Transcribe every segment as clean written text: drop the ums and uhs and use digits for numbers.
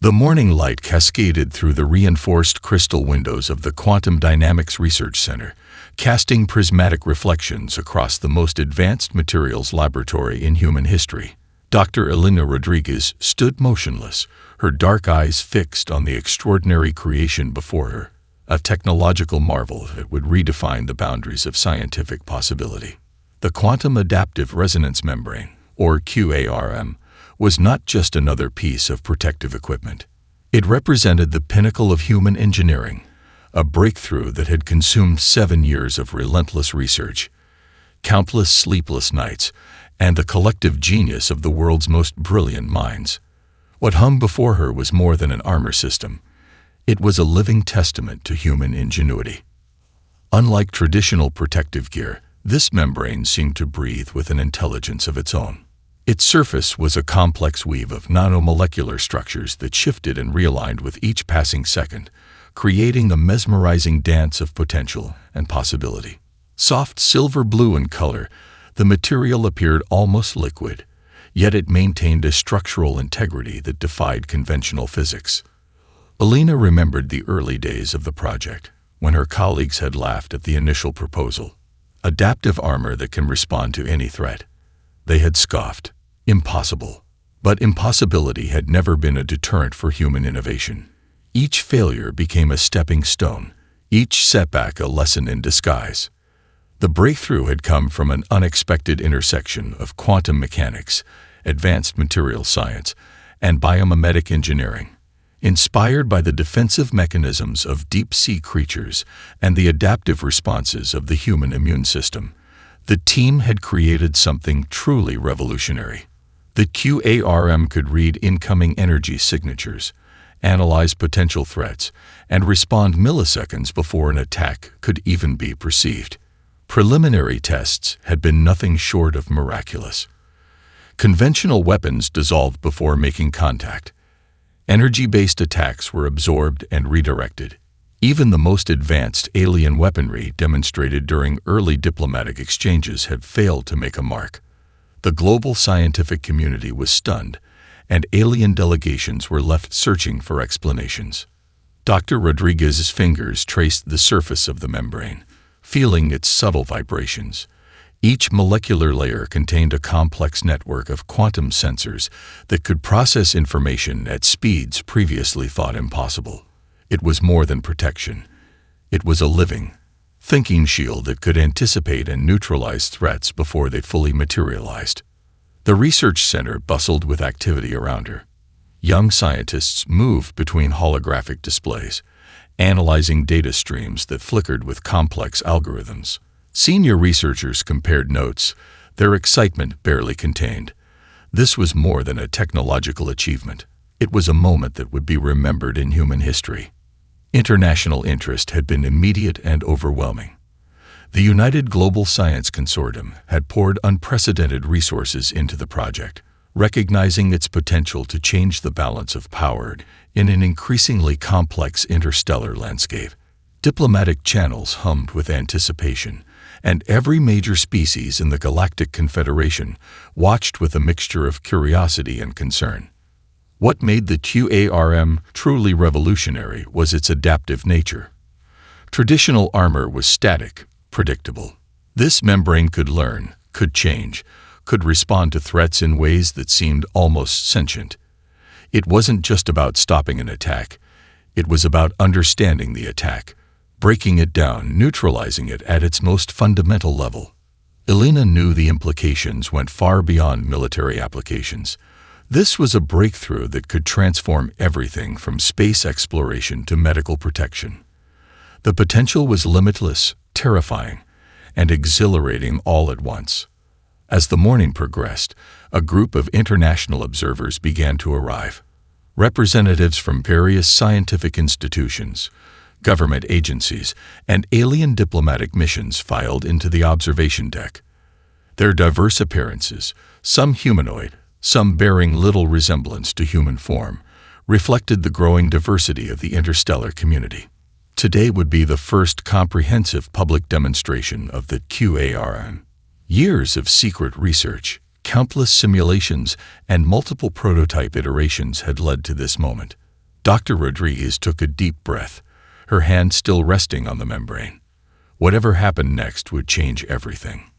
The morning light cascaded through the reinforced crystal windows of the Quantum Dynamics Research Center, casting prismatic reflections across the most advanced materials laboratory in human history. Dr. Elena Rodriguez stood motionless, her dark eyes fixed on the extraordinary creation before her, a technological marvel that would redefine the boundaries of scientific possibility. The Quantum Adaptive Resonance Membrane, or QARM, was not just another piece of protective equipment. It represented the pinnacle of human engineering, a breakthrough that had consumed 7 years of relentless research, countless sleepless nights, and the collective genius of the world's most brilliant minds. What hung before her was more than an armor system. It was a living testament to human ingenuity. Unlike traditional protective gear, this membrane seemed to breathe with an intelligence of its own. Its surface was a complex weave of nanomolecular structures that shifted and realigned with each passing second, creating a mesmerizing dance of potential and possibility. Soft silver blue in color, the material appeared almost liquid, yet it maintained a structural integrity that defied conventional physics. Elena remembered the early days of the project, when her colleagues had laughed at the initial proposal. Adaptive armor that can respond to any threat. They had scoffed. Impossible. But impossibility had never been a deterrent for human innovation. Each failure became a stepping stone, each setback a lesson in disguise. The breakthrough had come from an unexpected intersection of quantum mechanics, advanced material science, and biomimetic engineering. Inspired by the defensive mechanisms of deep-sea creatures and the adaptive responses of the human immune system, the team had created something truly revolutionary. The QARM could read incoming energy signatures, analyze potential threats, and respond milliseconds before an attack could even be perceived. Preliminary tests had been nothing short of miraculous. Conventional weapons dissolved before making contact. Energy-based attacks were absorbed and redirected. Even the most advanced alien weaponry demonstrated during early diplomatic exchanges had failed to make a mark. The global scientific community was stunned, and alien delegations were left searching for explanations. Dr. Rodriguez's fingers traced the surface of the membrane, feeling its subtle vibrations. Each molecular layer contained a complex network of quantum sensors that could process information at speeds previously thought impossible. It was more than protection. It was a living, thinking shield that could anticipate and neutralize threats before they fully materialized. The research center bustled with activity around her. Young scientists moved between holographic displays, analyzing data streams that flickered with complex algorithms. Senior researchers compared notes, their excitement barely contained. This was more than a technological achievement. It was a moment that would be remembered in human history. International interest had been immediate and overwhelming. The United Global Science Consortium had poured unprecedented resources into the project, recognizing its potential to change the balance of power in an increasingly complex interstellar landscape. Diplomatic channels hummed with anticipation, and every major species in the Galactic Confederation watched with a mixture of curiosity and concern. What made the QARM truly revolutionary was its adaptive nature. Traditional armor was static, predictable. This membrane could learn, could change, could respond to threats in ways that seemed almost sentient. It wasn't just about stopping an attack. It was about understanding the attack, breaking it down, neutralizing it at its most fundamental level. Elena knew the implications went far beyond military applications. This was a breakthrough that could transform everything from space exploration to medical protection. The potential was limitless, terrifying, and exhilarating all at once. As the morning progressed, a group of international observers began to arrive. Representatives from various scientific institutions, government agencies, and alien diplomatic missions filed into the observation deck. Their diverse appearances, some humanoid, some bearing little resemblance to human form, reflected the growing diversity of the interstellar community. Today would be the first comprehensive public demonstration of the QARM. Years of secret research, countless simulations, and multiple prototype iterations had led to this moment. Dr. Rodriguez took a deep breath, her hand still resting on the membrane. Whatever happened next would change everything.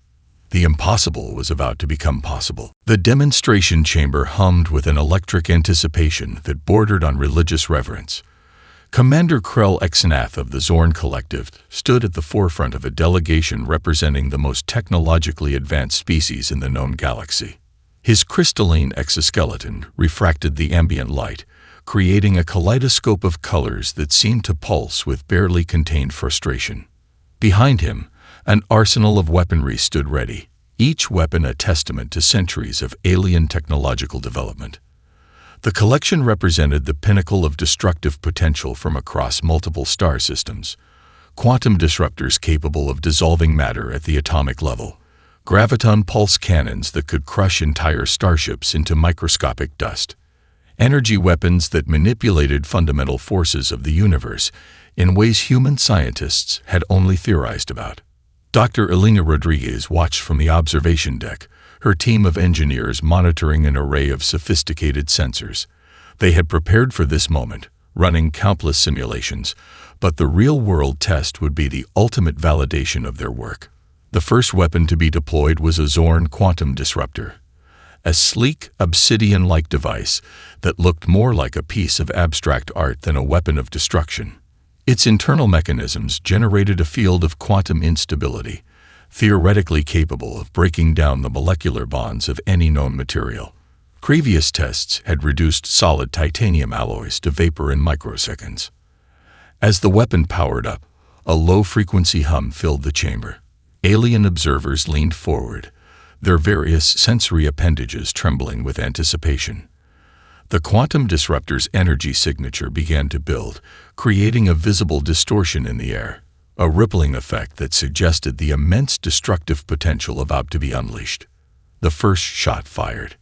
The impossible was about to become possible. The demonstration chamber hummed with an electric anticipation that bordered on religious reverence. Commander Krell Exnath of the Zorn Collective stood at the forefront of a delegation representing the most technologically advanced species in the known galaxy. His crystalline exoskeleton refracted the ambient light, creating a kaleidoscope of colors that seemed to pulse with barely contained frustration. Behind him, an arsenal of weaponry stood ready, each weapon a testament to centuries of alien technological development. The collection represented the pinnacle of destructive potential from across multiple star systems: quantum disruptors capable of dissolving matter at the atomic level, graviton pulse cannons that could crush entire starships into microscopic dust, energy weapons that manipulated fundamental forces of the universe in ways human scientists had only theorized about. Dr. Elena Rodriguez watched from the observation deck, her team of engineers monitoring an array of sophisticated sensors. They had prepared for this moment, running countless simulations, but the real-world test would be the ultimate validation of their work. The first weapon to be deployed was a Zorn quantum disruptor, a sleek, obsidian-like device that looked more like a piece of abstract art than a weapon of destruction. Its internal mechanisms generated a field of quantum instability, theoretically capable of breaking down the molecular bonds of any known material. Previous tests had reduced solid titanium alloys to vapor in microseconds. As the weapon powered up, a low-frequency hum filled the chamber. Alien observers leaned forward, their various sensory appendages trembling with anticipation. The quantum disruptor's energy signature began to build, creating a visible distortion in the air, a rippling effect that suggested the immense destructive potential about to be unleashed. The first shot fired.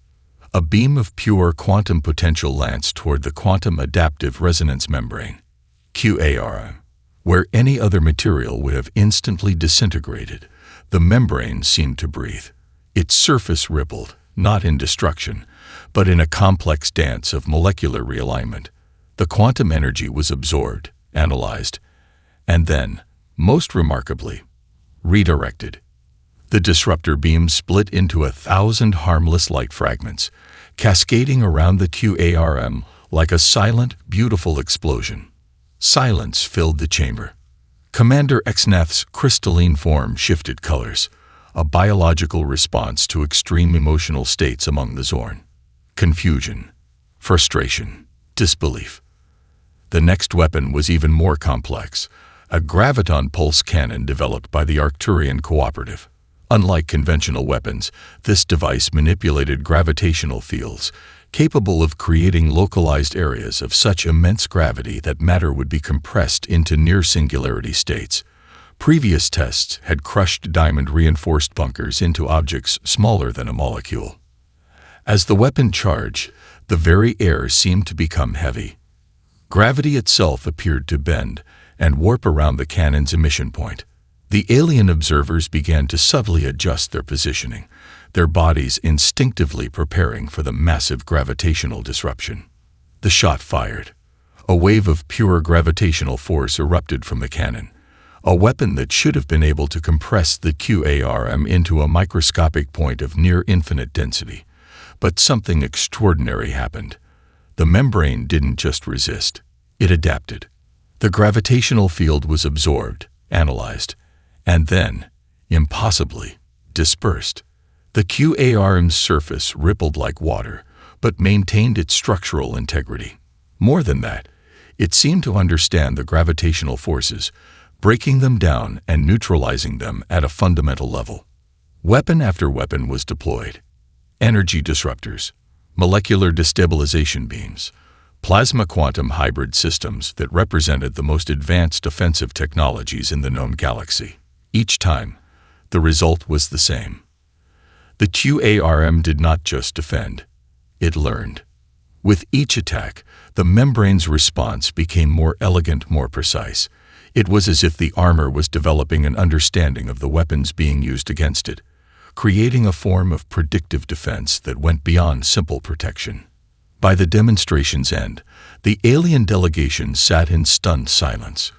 A beam of pure quantum potential lanced toward the quantum adaptive resonance membrane, QARM. Where any other material would have instantly disintegrated, the membrane seemed to breathe. Its surface rippled, not in destruction, but in a complex dance of molecular realignment. The quantum energy was absorbed, analyzed, and then, most remarkably, redirected. The disruptor beam split into 1,000 harmless light fragments, cascading around the QARM like a silent, beautiful explosion. Silence filled the chamber. Commander Exnath's crystalline form shifted colors, a biological response to extreme emotional states among the Zorn. Confusion, frustration, disbelief. The next weapon was even more complex, a graviton pulse cannon developed by the Arcturian Cooperative. Unlike conventional weapons, this device manipulated gravitational fields, capable of creating localized areas of such immense gravity that matter would be compressed into near-singularity states. Previous tests had crushed diamond-reinforced bunkers into objects smaller than a molecule. As the weapon charged, the very air seemed to become heavy. Gravity itself appeared to bend and warp around the cannon's emission point. The alien observers began to subtly adjust their positioning, their bodies instinctively preparing for the massive gravitational disruption. The shot fired. A wave of pure gravitational force erupted from the cannon, a weapon that should have been able to compress the QARM into a microscopic point of near-infinite density. But something extraordinary happened. The membrane didn't just resist, it adapted. The gravitational field was absorbed, analyzed, and then, impossibly, dispersed. The QARM's surface rippled like water, but maintained its structural integrity. More than that, it seemed to understand the gravitational forces, breaking them down and neutralizing them at a fundamental level. Weapon after weapon was deployed. Energy disruptors, molecular destabilization beams, plasma quantum hybrid systems that represented the most advanced offensive technologies in the known galaxy. Each time, the result was the same. The QARM did not just defend, it learned. With each attack, the membrane's response became more elegant, more precise. It was as if the armor was developing an understanding of the weapons being used against it, creating a form of predictive defense that went beyond simple protection. By the demonstration's end, the alien delegation sat in stunned silence.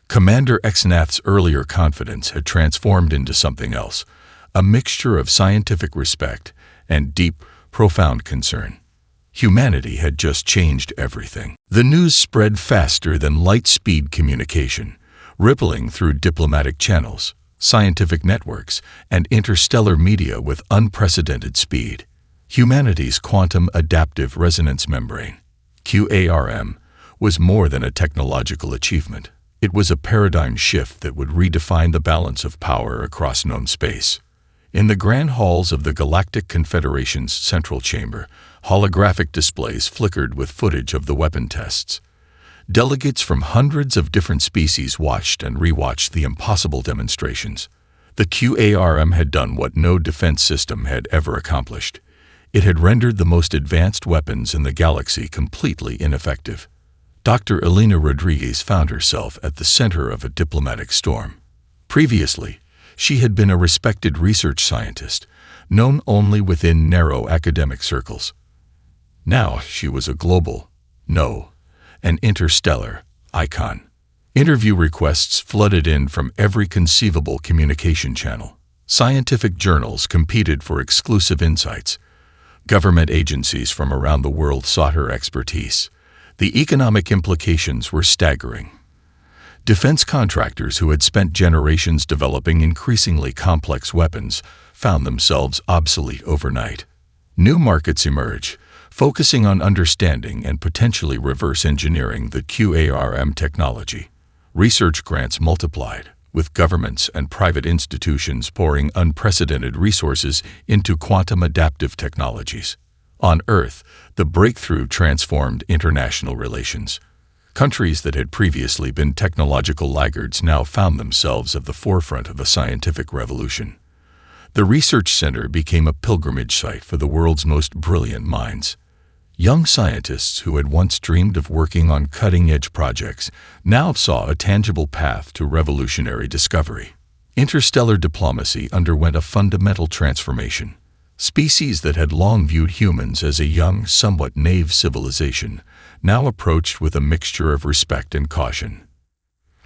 Commander Exnath's earlier confidence had transformed into something else, a mixture of scientific respect and deep, profound concern. Humanity had just changed everything. The news spread faster than light-speed communication, rippling through diplomatic channels, scientific networks, and interstellar media with unprecedented speed. Humanity's quantum adaptive resonance membrane, QARM, was more than a technological achievement. It was a paradigm shift that would redefine the balance of power across known space. In the grand halls of the Galactic Confederation's central chamber, holographic displays flickered with footage of the weapon tests. Delegates from hundreds of different species watched and rewatched the impossible demonstrations. The QARM had done what no defense system had ever accomplished. It had rendered the most advanced weapons in the galaxy completely ineffective. Dr. Elena Rodriguez found herself at the center of a diplomatic storm. Previously, she had been a respected research scientist, known only within narrow academic circles. Now she was a global, an interstellar icon. Interview requests flooded in from every conceivable communication channel. Scientific journals competed for exclusive insights. Government agencies from around the world sought her expertise. The economic implications were staggering. Defense contractors who had spent generations developing increasingly complex weapons found themselves obsolete overnight. New markets emerged, focusing on understanding and potentially reverse engineering the QARM technology. Research grants multiplied, with governments and private institutions pouring unprecedented resources into quantum adaptive technologies. On Earth, the breakthrough transformed international relations. Countries that had previously been technological laggards now found themselves at the forefront of a scientific revolution. The research center became a pilgrimage site for the world's most brilliant minds. Young scientists who had once dreamed of working on cutting-edge projects now saw a tangible path to revolutionary discovery. Interstellar diplomacy underwent a fundamental transformation. Species that had long viewed humans as a young, somewhat naive civilization now approached with a mixture of respect and caution.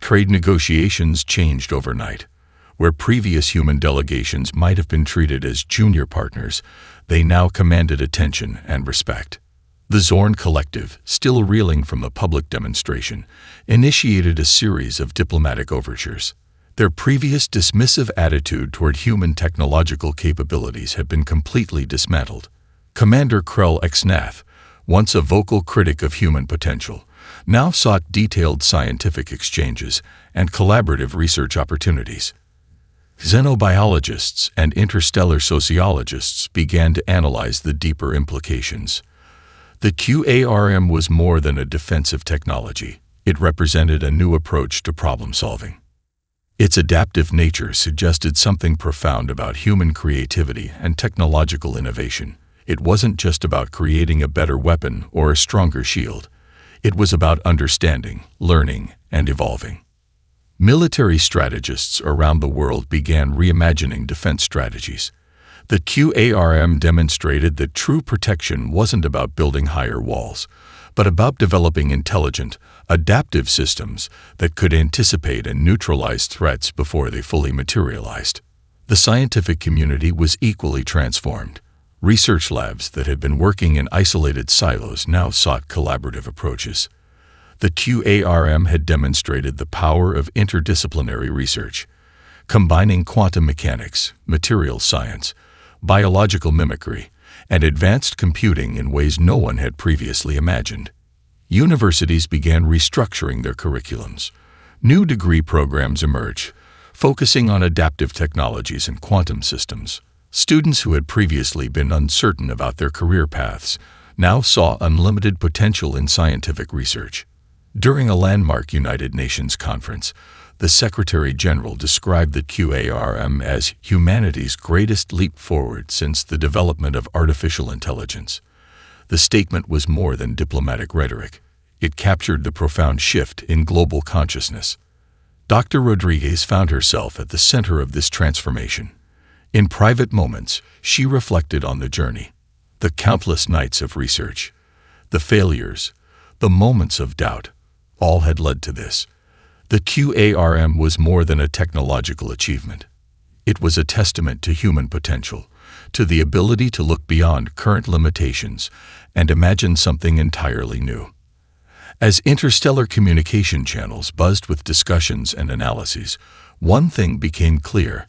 Trade negotiations changed overnight. Where previous human delegations might have been treated as junior partners, they now commanded attention and respect. The Zorn Collective, still reeling from the public demonstration, initiated a series of diplomatic overtures. Their previous dismissive attitude toward human technological capabilities had been completely dismantled. Commander Krell Exnath, once a vocal critic of human potential, now sought detailed scientific exchanges and collaborative research opportunities. Xenobiologists and interstellar sociologists began to analyze the deeper implications. The QARM was more than a defensive technology. It represented a new approach to problem-solving. Its adaptive nature suggested something profound about human creativity and technological innovation. It wasn't just about creating a better weapon or a stronger shield. It was about understanding, learning, and evolving. Military strategists around the world began reimagining defense strategies. The QARM demonstrated that true protection wasn't about building higher walls, but about developing intelligent, adaptive systems that could anticipate and neutralize threats before they fully materialized. The scientific community was equally transformed. Research labs that had been working in isolated silos now sought collaborative approaches. The QARM had demonstrated the power of interdisciplinary research, combining quantum mechanics, materials science, biological mimicry, and advanced computing in ways no one had previously imagined. Universities began restructuring their curriculums. New degree programs emerged, focusing on adaptive technologies and quantum systems. Students who had previously been uncertain about their career paths now saw unlimited potential in scientific research. During a landmark United Nations conference, the Secretary General described the QARM as humanity's greatest leap forward since the development of artificial intelligence. The statement was more than diplomatic rhetoric. It captured the profound shift in global consciousness. Dr. Rodriguez found herself at the center of this transformation. In private moments, she reflected on the journey, the countless nights of research, The failures, the moments of doubt, all had led to this. The QARM was more than a technological achievement. It was a testament to human potential, to the ability to look beyond current limitations and imagine something entirely new. As interstellar communication channels buzzed with discussions and analyses, one thing became clear.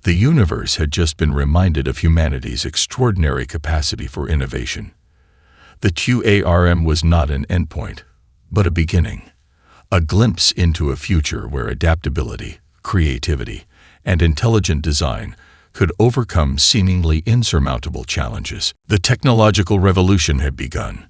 The universe had just been reminded of humanity's extraordinary capacity for innovation. The QARM was not an endpoint, but a beginning, a glimpse into a future where adaptability, creativity, and intelligent design could overcome seemingly insurmountable challenges. The technological revolution had begun.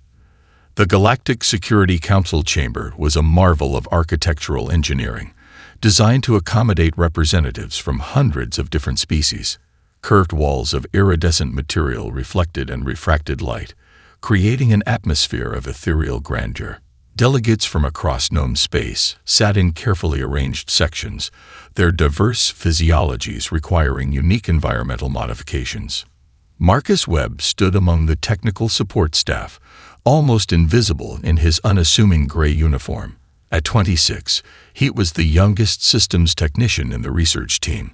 The Galactic Security Council chamber was a marvel of architectural engineering, designed to accommodate representatives from hundreds of different species. Curved walls of iridescent material reflected and refracted light, creating an atmosphere of ethereal grandeur. Delegates from across known space sat in carefully arranged sections, their diverse physiologies requiring unique environmental modifications. Marcus Webb stood among the technical support staff, almost invisible in his unassuming gray uniform. At 26, he was the youngest systems technician in the research team,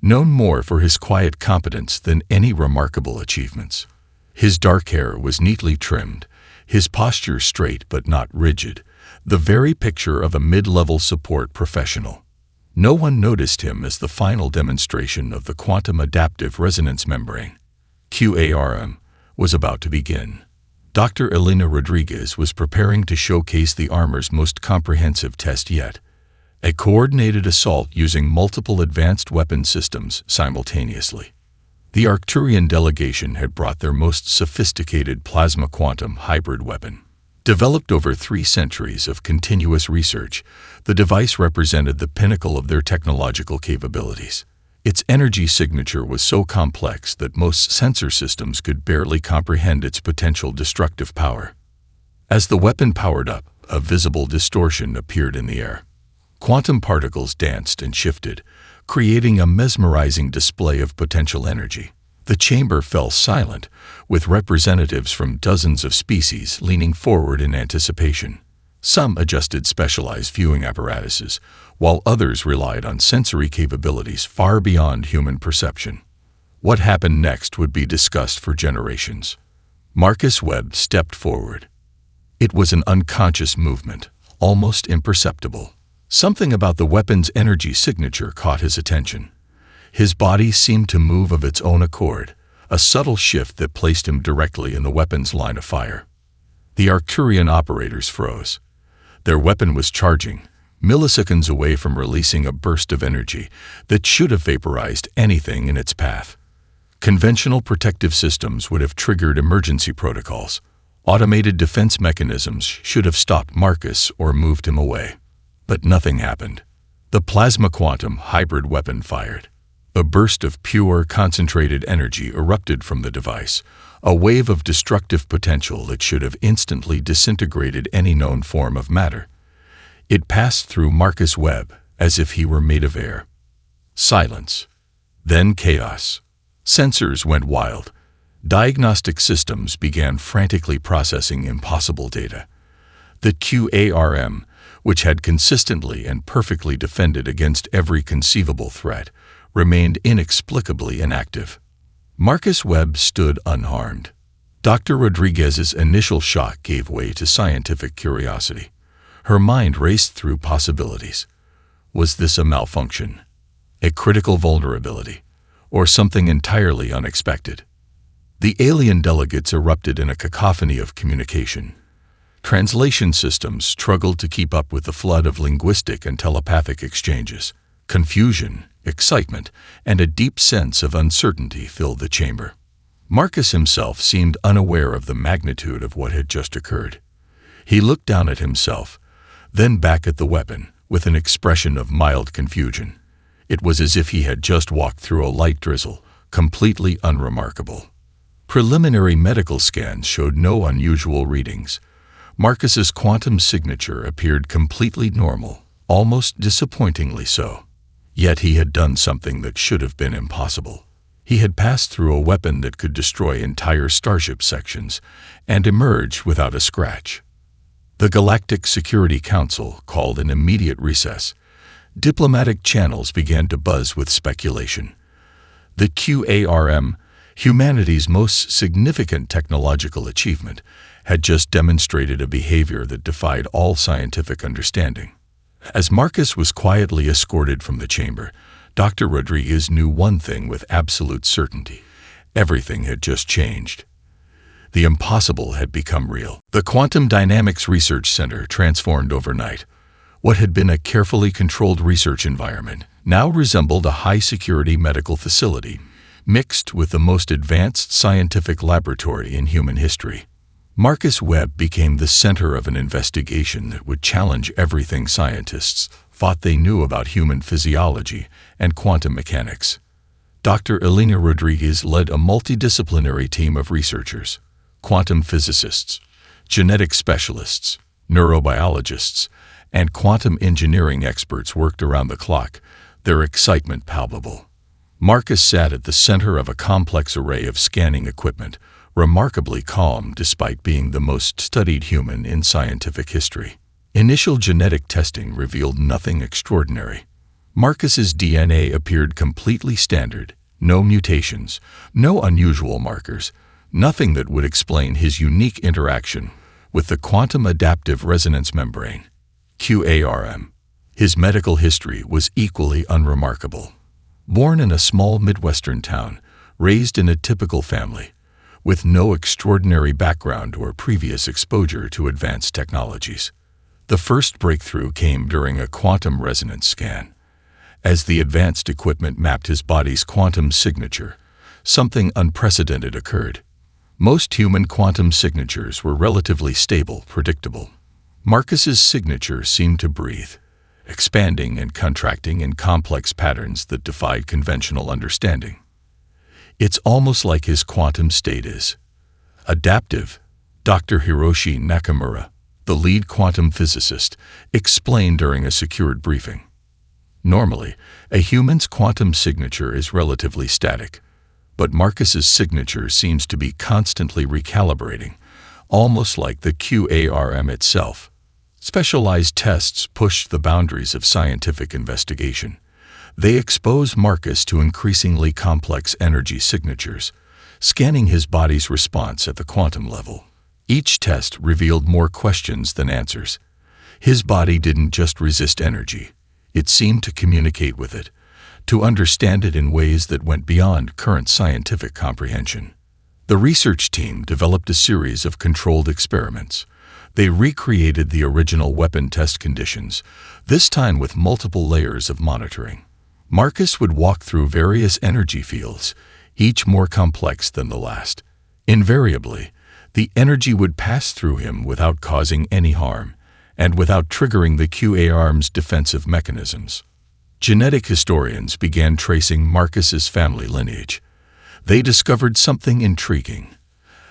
known more for his quiet competence than any remarkable achievements. His dark hair was neatly trimmed, his posture straight but not rigid, the very picture of a mid-level support professional. No one noticed him as the final demonstration of the quantum adaptive resonance membrane, QARM, was about to begin. Dr. Elena Rodriguez was preparing to showcase the armor's most comprehensive test yet, a coordinated assault using multiple advanced weapon systems simultaneously. The Arcturian delegation had brought their most sophisticated plasma quantum hybrid weapon. Developed over 3 centuries of continuous research, the device represented the pinnacle of their technological capabilities. Its energy signature was so complex that most sensor systems could barely comprehend its potential destructive power. As the weapon powered up, a visible distortion appeared in the air. Quantum particles danced and shifted, creating a mesmerizing display of potential energy. The chamber fell silent, with representatives from dozens of species leaning forward in anticipation. Some adjusted specialized viewing apparatuses, while others relied on sensory capabilities far beyond human perception. What happened next would be discussed for generations. Marcus Webb stepped forward. It was an unconscious movement, almost imperceptible. Something about the weapon's energy signature caught his attention. His body seemed to move of its own accord, a subtle shift that placed him directly in the weapon's line of fire. The Arcturian operators froze. Their weapon was charging, milliseconds away from releasing a burst of energy that should have vaporized anything in its path. Conventional protective systems would have triggered emergency protocols. Automated defense mechanisms should have stopped Marcus or moved him away. But nothing happened. The plasma quantum hybrid weapon fired. A burst of pure, concentrated energy erupted from the device, a wave of destructive potential that should have instantly disintegrated any known form of matter. It passed through Marcus Webb as if he were made of air. Silence. Then chaos. Sensors went wild. Diagnostic systems began frantically processing impossible data. The QARM, which had consistently and perfectly defended against every conceivable threat, remained inexplicably inactive. Marcus Webb stood unharmed. Dr. Rodriguez's initial shock gave way to scientific curiosity. Her mind raced through possibilities. Was this a malfunction, a critical vulnerability, or something entirely unexpected? The alien delegates erupted in a cacophony of communication. Translation systems struggled to keep up with the flood of linguistic and telepathic exchanges. Confusion, excitement, and a deep sense of uncertainty filled the chamber. Marcus himself seemed unaware of the magnitude of what had just occurred. He looked down at himself, then back at the weapon, with an expression of mild confusion. It was as if he had just walked through a light drizzle, completely unremarkable. Preliminary medical scans showed no unusual readings. Marcus's quantum signature appeared completely normal, almost disappointingly so. Yet he had done something that should have been impossible. He had passed through a weapon that could destroy entire starship sections and emerged without a scratch. The Galactic Security Council called an immediate recess. Diplomatic channels began to buzz with speculation. The QARM, humanity's most significant technological achievement, had just demonstrated a behavior that defied all scientific understanding. As Marcus was quietly escorted from the chamber, Dr. Rodriguez knew one thing with absolute certainty. Everything had just changed. The impossible had become real. The Quantum Dynamics Research Center transformed overnight. What had been a carefully controlled research environment now resembled a high-security medical facility, mixed with the most advanced scientific laboratory in human history. Marcus Webb became the center of an investigation that would challenge everything scientists thought they knew about human physiology and quantum mechanics. Dr. Elena Rodriguez led a multidisciplinary team of researchers. Quantum physicists, genetic specialists, neurobiologists, and quantum engineering experts worked around the clock, their excitement palpable. Marcus sat at the center of a complex array of scanning equipment, remarkably calm despite being the most studied human in scientific history. Initial genetic testing revealed nothing extraordinary. Marcus's DNA appeared completely standard, no mutations, no unusual markers, nothing that would explain his unique interaction with the quantum adaptive resonance membrane, QARM. His medical history was equally unremarkable. Born in a small Midwestern town, raised in a typical family, with no extraordinary background or previous exposure to advanced technologies. The first breakthrough came during a quantum resonance scan. As the advanced equipment mapped his body's quantum signature, something unprecedented occurred. Most human quantum signatures were relatively stable, predictable. Marcus's signature seemed to breathe, expanding and contracting in complex patterns that defied conventional understanding. It's almost like his quantum state is adaptive, Dr. Hiroshi Nakamura, the lead quantum physicist, explained during a secured briefing. Normally, a human's quantum signature is relatively static, but Marcus's signature seems to be constantly recalibrating, almost like the QARM itself. Specialized tests pushed the boundaries of scientific investigation. They expose Marcus to increasingly complex energy signatures, scanning his body's response at the quantum level. Each test revealed more questions than answers. His body didn't just resist energy. It seemed to communicate with it, to understand it in ways that went beyond current scientific comprehension. The research team developed a series of controlled experiments. They recreated the original weapon test conditions, this time with multiple layers of monitoring. Marcus would walk through various energy fields, each more complex than the last. Invariably, the energy would pass through him without causing any harm, and without triggering the QARM's defensive mechanisms. Genetic historians began tracing Marcus's family lineage. They discovered something intriguing,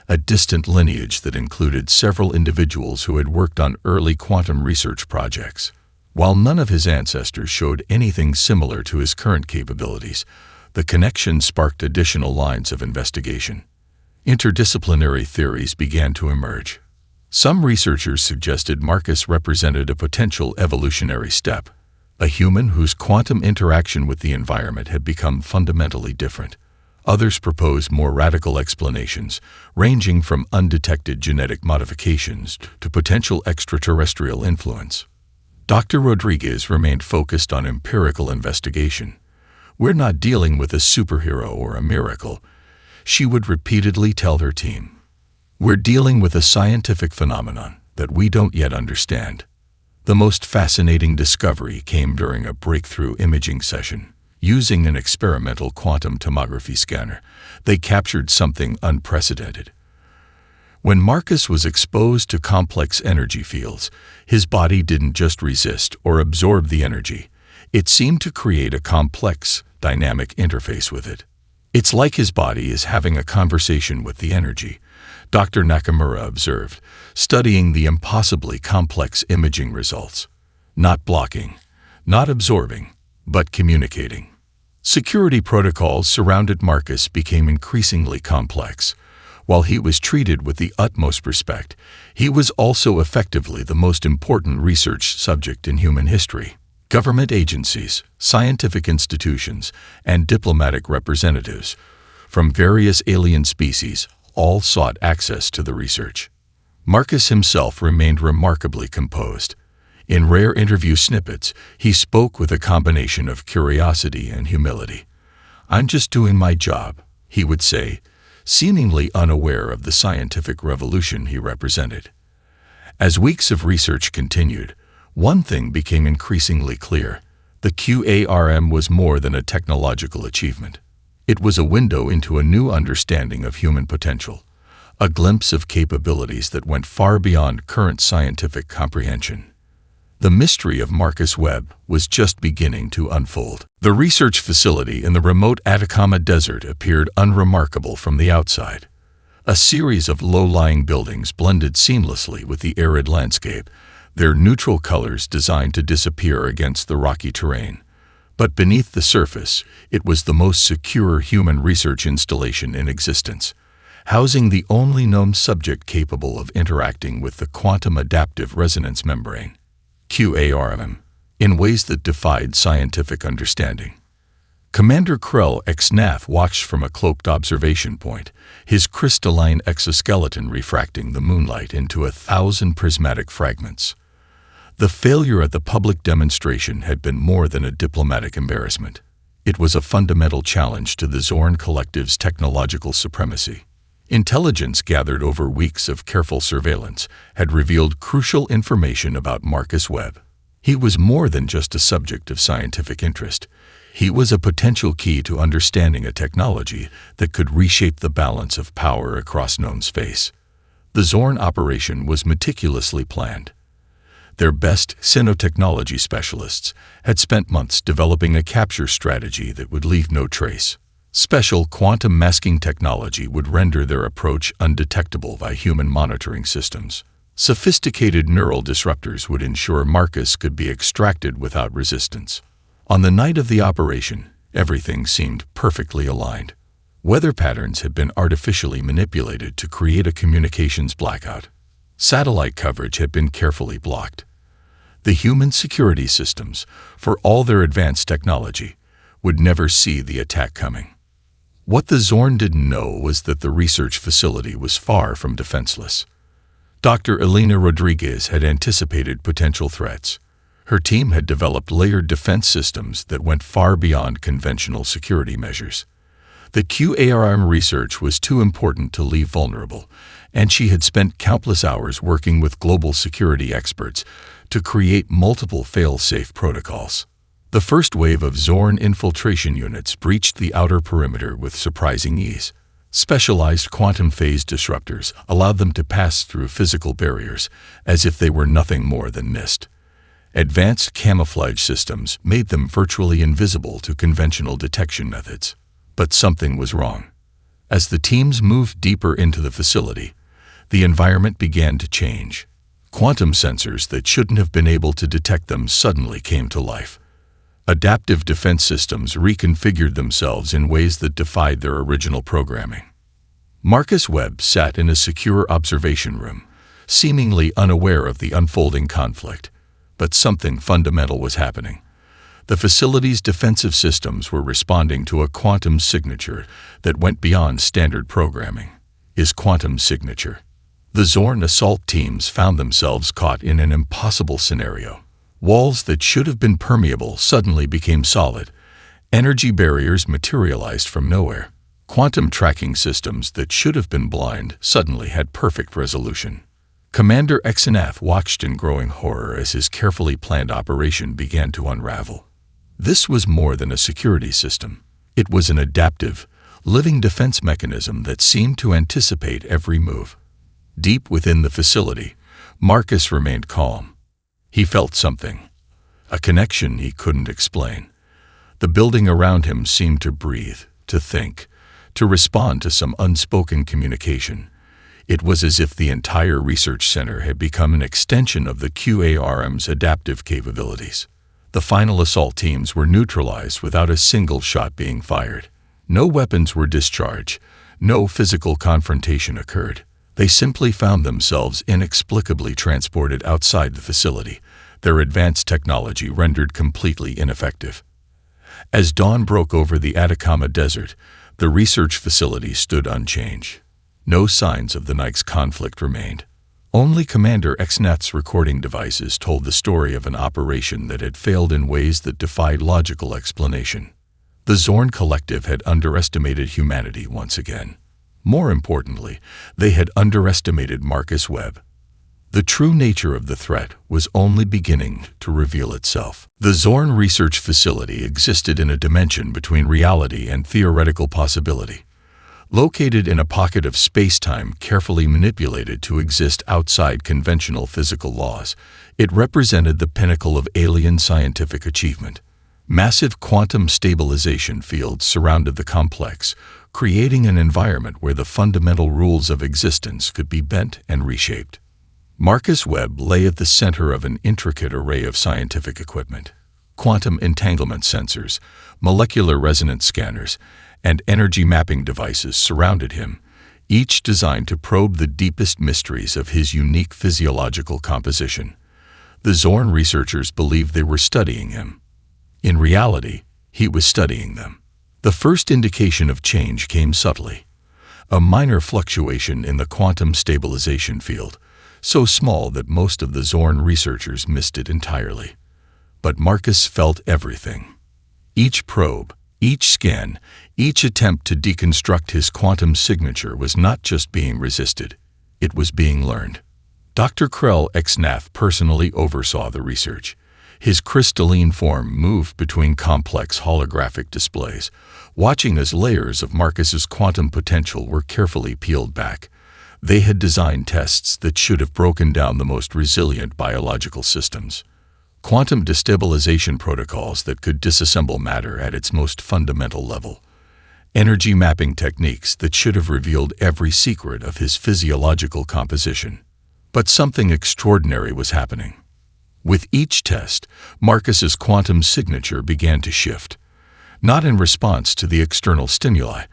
a distant lineage that included several individuals who had worked on early quantum research projects. While none of his ancestors showed anything similar to his current capabilities, the connection sparked additional lines of investigation. Interdisciplinary theories began to emerge. Some researchers suggested Marcus represented a potential evolutionary step, a human whose quantum interaction with the environment had become fundamentally different. Others proposed more radical explanations, ranging from undetected genetic modifications to potential extraterrestrial influence. Dr. Rodriguez remained focused on empirical investigation. "We're not dealing with a superhero or a miracle," she would repeatedly tell her team. "We're dealing with a scientific phenomenon that we don't yet understand." The most fascinating discovery came during a breakthrough imaging session. Using an experimental quantum tomography scanner, they captured something unprecedented. When Marcus was exposed to complex energy fields, his body didn't just resist or absorb the energy. It seemed to create a complex, dynamic interface with it. "It's like his body is having a conversation with the energy," Dr. Nakamura observed, studying the impossibly complex imaging results. Not blocking, not absorbing, but communicating. Security protocols surrounding Marcus became increasingly complex. While he was treated with the utmost respect, he was also effectively the most important research subject in human history. Government agencies, scientific institutions, and diplomatic representatives from various alien species all sought access to the research. Marcus himself remained remarkably composed. In rare interview snippets, he spoke with a combination of curiosity and humility. "I'm just doing my job," he would say, seemingly unaware of the scientific revolution he represented. As weeks of research continued, one thing became increasingly clear. The QARM was more than a technological achievement. It was a window into a new understanding of human potential, a glimpse of capabilities that went far beyond current scientific comprehension. The mystery of Marcus Webb was just beginning to unfold. The research facility in the remote Atacama Desert appeared unremarkable from the outside. A series of low-lying buildings blended seamlessly with the arid landscape, their neutral colors designed to disappear against the rocky terrain. But beneath the surface, it was the most secure human research installation in existence, housing the only known subject capable of interacting with the quantum adaptive resonance membrane, QARM, in ways that defied scientific understanding. Commander Krell Exnath watched from a cloaked observation point, his crystalline exoskeleton refracting the moonlight into 1,000 prismatic fragments. The failure at the public demonstration had been more than a diplomatic embarrassment. It was a fundamental challenge to the Zorn Collective's technological supremacy. Intelligence gathered over weeks of careful surveillance had revealed crucial information about Marcus Webb. He was more than just a subject of scientific interest. He was a potential key to understanding a technology that could reshape the balance of power across known space. The Zorn operation was meticulously planned. Their best xenotechnology specialists had spent months developing a capture strategy that would leave no trace. Special quantum masking technology would render their approach undetectable by human monitoring systems. Sophisticated neural disruptors would ensure Marcus could be extracted without resistance. On the night of the operation, everything seemed perfectly aligned. Weather patterns had been artificially manipulated to create a communications blackout. Satellite coverage had been carefully blocked. The human security systems, for all their advanced technology, would never see the attack coming. What the Zorn didn't know was that the research facility was far from defenseless. Dr. Elena Rodriguez had anticipated potential threats. Her team had developed layered defense systems that went far beyond conventional security measures. The QARM research was too important to leave vulnerable, and she had spent countless hours working with global security experts to create multiple fail-safe protocols. The first wave of Zorn infiltration units breached the outer perimeter with surprising ease. Specialized quantum phase disruptors allowed them to pass through physical barriers as if they were nothing more than mist. Advanced camouflage systems made them virtually invisible to conventional detection methods. But something was wrong. As the teams moved deeper into the facility, the environment began to change. Quantum sensors that shouldn't have been able to detect them suddenly came to life. Adaptive defense systems reconfigured themselves in ways that defied their original programming. Marcus Webb sat in a secure observation room, seemingly unaware of the unfolding conflict. But something fundamental was happening. The facility's defensive systems were responding to a quantum signature that went beyond standard programming. His quantum signature. The Zorn assault teams found themselves caught in an impossible scenario. Walls that should have been permeable suddenly became solid. Energy barriers materialized from nowhere. Quantum tracking systems that should have been blind suddenly had perfect resolution. Commander Exnath watched in growing horror as his carefully planned operation began to unravel. This was more than a security system. It was an adaptive, living defense mechanism that seemed to anticipate every move. Deep within the facility, Marcus remained calm. He felt something, a connection he couldn't explain. The building around him seemed to breathe, to think, to respond to some unspoken communication. It was as if the entire research center had become an extension of the QARM's adaptive capabilities. The final assault teams were neutralized without a single shot being fired. No weapons were discharged. No physical confrontation occurred. They simply found themselves inexplicably transported outside the facility, their advanced technology rendered completely ineffective. As dawn broke over the Atacama Desert, the research facility stood unchanged. No signs of the night's conflict remained. Only Commander Exnath's recording devices told the story of an operation that had failed in ways that defied logical explanation. The Zorn Collective had underestimated humanity once again. More importantly, they had underestimated Marcus Webb. The true nature of the threat was only beginning to reveal itself. The Zorn Research Facility existed in a dimension between reality and theoretical possibility. Located in a pocket of space-time carefully manipulated to exist outside conventional physical laws, it represented the pinnacle of alien scientific achievement. Massive quantum stabilization fields surrounded the complex, creating an environment where the fundamental rules of existence could be bent and reshaped. Marcus Webb lay at the center of an intricate array of scientific equipment. Quantum entanglement sensors, molecular resonance scanners, and energy mapping devices surrounded him, each designed to probe the deepest mysteries of his unique physiological composition. The Zorn researchers believed they were studying him. In reality, he was studying them. The first indication of change came subtly. A minor fluctuation in the quantum stabilization field, so small that most of the Zorn researchers missed it entirely. But Marcus felt everything. Each probe, each scan, each attempt to deconstruct his quantum signature was not just being resisted, it was being learned. Dr. Krell Exnath personally oversaw the research. His crystalline form moved between complex holographic displays, watching as layers of Marcus's quantum potential were carefully peeled back. They had designed tests that should have broken down the most resilient biological systems. Quantum destabilization protocols that could disassemble matter at its most fundamental level. Energy mapping techniques that should have revealed every secret of his physiological composition. But something extraordinary was happening. With each test, Marcus's quantum signature began to shift, not in response to the external stimuli,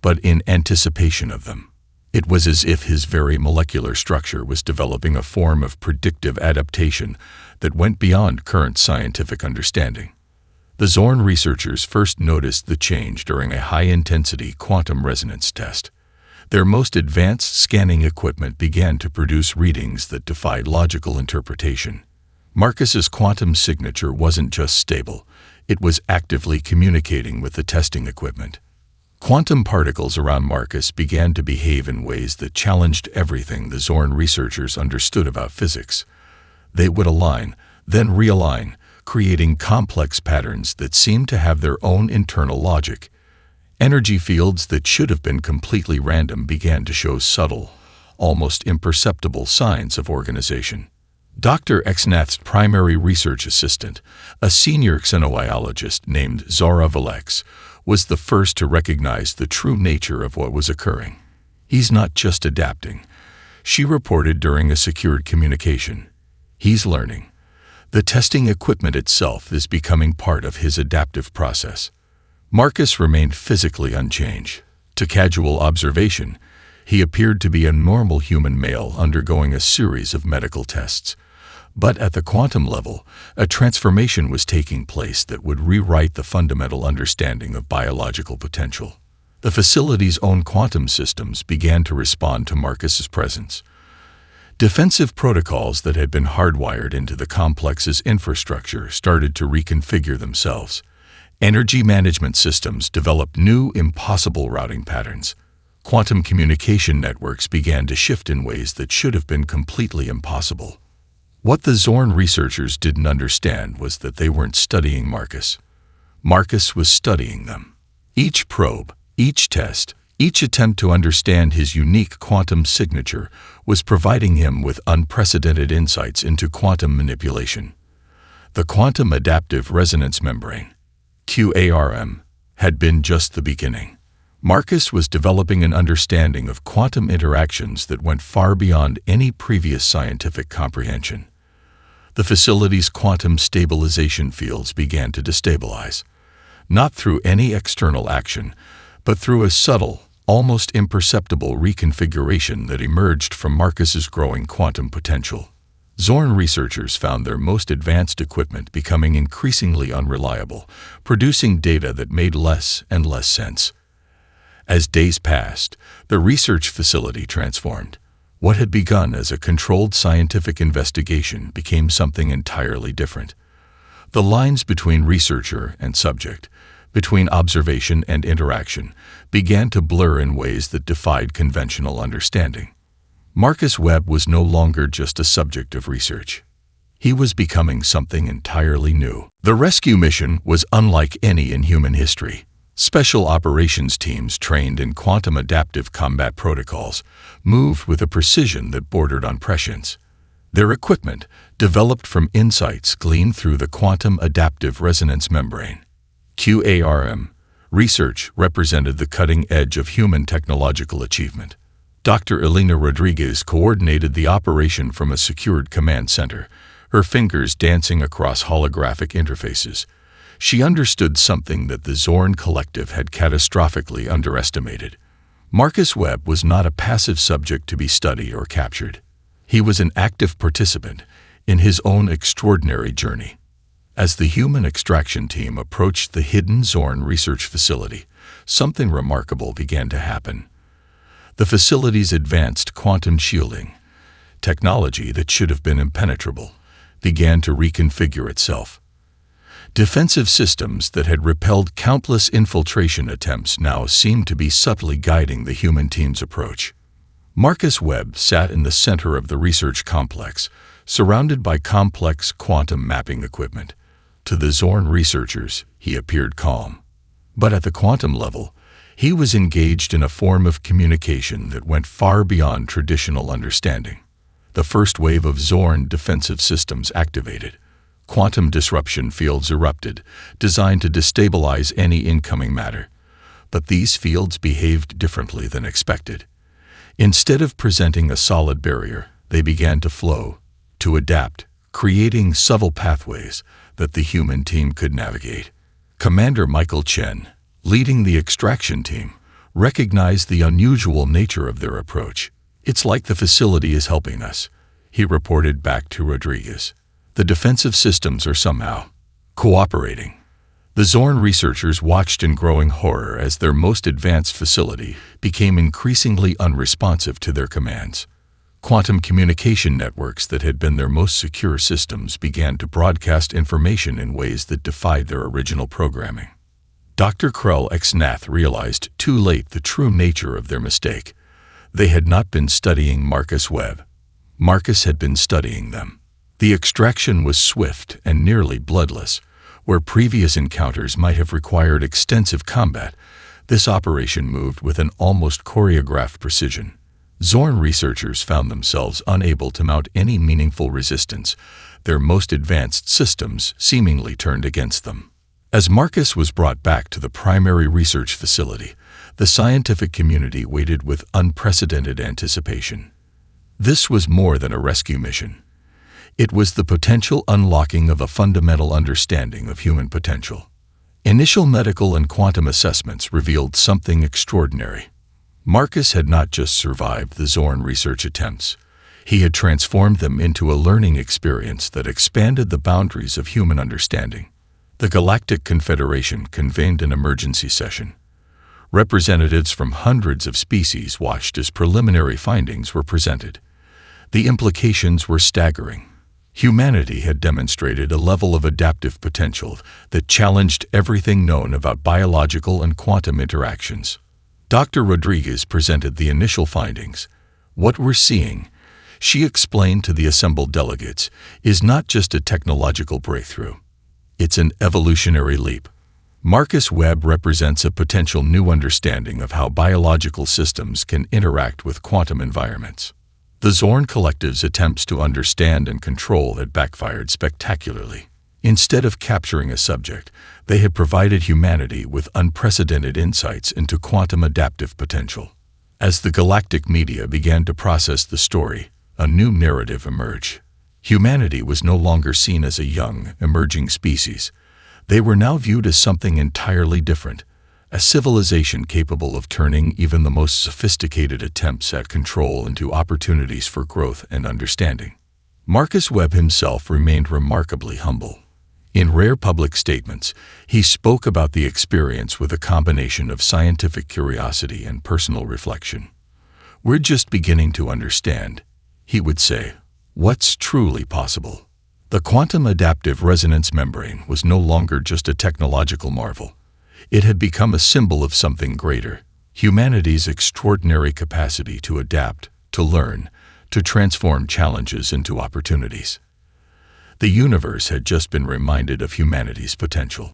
but in anticipation of them. It was as if his very molecular structure was developing a form of predictive adaptation that went beyond current scientific understanding. The Zorn researchers first noticed the change during a high-intensity quantum resonance test. Their most advanced scanning equipment began to produce readings that defied logical interpretation. Marcus's quantum signature wasn't just stable, it was actively communicating with the testing equipment. Quantum particles around Marcus began to behave in ways that challenged everything the Zorn researchers understood about physics. They would align, then realign, creating complex patterns that seemed to have their own internal logic. Energy fields that should have been completely random began to show subtle, almost imperceptible signs of organization. Dr. Exnath's primary research assistant, a senior xenobiologist named Zara Valex, was the first to recognize the true nature of what was occurring. He's not just adapting, she reported during a secured communication. He's learning. The testing equipment itself is becoming part of his adaptive process. Marcus remained physically unchanged. To casual observation, he appeared to be a normal human male undergoing a series of medical tests. But at the quantum level, a transformation was taking place that would rewrite the fundamental understanding of biological potential. The facility's own quantum systems began to respond to Marcus's presence. Defensive protocols that had been hardwired into the complex's infrastructure started to reconfigure themselves. Energy management systems developed new, impossible routing patterns. Quantum communication networks began to shift in ways that should have been completely impossible. What the Zorn researchers didn't understand was that they weren't studying Marcus. Marcus was studying them. Each probe, each test, each attempt to understand his unique quantum signature was providing him with unprecedented insights into quantum manipulation. The quantum adaptive resonance membrane, QARM, had been just the beginning. Marcus was developing an understanding of quantum interactions that went far beyond any previous scientific comprehension. The facility's quantum stabilization fields began to destabilize, not through any external action, but through a subtle, almost imperceptible reconfiguration that emerged from Marcus's growing quantum potential. Zorn researchers found their most advanced equipment becoming increasingly unreliable, producing data that made less and less sense. As days passed, the research facility transformed. What had begun as a controlled scientific investigation became something entirely different. The lines between researcher and subject, between observation and interaction, began to blur in ways that defied conventional understanding. Marcus Webb was no longer just a subject of research. He was becoming something entirely new. The rescue mission was unlike any in human history. Special operations teams trained in quantum adaptive combat protocols moved with a precision that bordered on prescience. Their equipment, developed from insights gleaned through the quantum adaptive resonance membrane, QARM, research represented the cutting edge of human technological achievement. Dr. Elena Rodriguez coordinated the operation from a secured command center, her fingers dancing across holographic interfaces. She understood something that the Zorn Collective had catastrophically underestimated. Marcus Webb was not a passive subject to be studied or captured. He was an active participant in his own extraordinary journey. As the human extraction team approached the hidden Zorn research facility, something remarkable began to happen. The facility's advanced quantum shielding, technology that should have been impenetrable, began to reconfigure itself. Defensive systems that had repelled countless infiltration attempts now seemed to be subtly guiding the human team's approach. Marcus Webb sat in the center of the research complex, surrounded by complex quantum mapping equipment. To the Zorn researchers, he appeared calm. But at the quantum level, he was engaged in a form of communication that went far beyond traditional understanding. The first wave of Zorn defensive systems activated. Quantum disruption fields erupted, designed to destabilize any incoming matter. But these fields behaved differently than expected. Instead of presenting a solid barrier, they began to flow, to adapt, creating subtle pathways that the human team could navigate. Commander Michael Chen, leading the extraction team, recognized the unusual nature of their approach. "It's like the facility is helping us," he reported back to Rodriguez. "The defensive systems are somehow cooperating." The Zorn researchers watched in growing horror as their most advanced facility became increasingly unresponsive to their commands. Quantum communication networks that had been their most secure systems began to broadcast information in ways that defied their original programming. Dr. Krell Exnath realized too late the true nature of their mistake. They had not been studying Marcus Webb. Marcus had been studying them. The extraction was swift and nearly bloodless. Where previous encounters might have required extensive combat, this operation moved with an almost choreographed precision. Zorn researchers found themselves unable to mount any meaningful resistance. Their most advanced systems seemingly turned against them. As Marcus was brought back to the primary research facility, the scientific community waited with unprecedented anticipation. This was more than a rescue mission. It was the potential unlocking of a fundamental understanding of human potential. Initial medical and quantum assessments revealed something extraordinary. Marcus had not just survived the Zorn research attempts. He had transformed them into a learning experience that expanded the boundaries of human understanding. The Galactic Confederation convened an emergency session. Representatives from hundreds of species watched as preliminary findings were presented. The implications were staggering. Humanity had demonstrated a level of adaptive potential that challenged everything known about biological and quantum interactions. Dr. Rodriguez presented the initial findings. "What we're seeing," she explained to the assembled delegates, "is not just a technological breakthrough. It's an evolutionary leap." Marcus Webb represents a potential new understanding of how biological systems can interact with quantum environments. The Zorn Collective's attempts to understand and control had backfired spectacularly. Instead of capturing a subject, they had provided humanity with unprecedented insights into quantum adaptive potential. As the galactic media began to process the story, a new narrative emerged. Humanity was no longer seen as a young, emerging species. They were now viewed as something entirely different, a civilization capable of turning even the most sophisticated attempts at control into opportunities for growth and understanding. Marcus Webb himself remained remarkably humble. In rare public statements, he spoke about the experience with a combination of scientific curiosity and personal reflection. "We're just beginning to understand," he would say, "what's truly possible." The quantum adaptive resonance membrane was no longer just a technological marvel. It had become a symbol of something greater: humanity's extraordinary capacity to adapt, to learn, to transform challenges into opportunities. The universe had just been reminded of humanity's potential.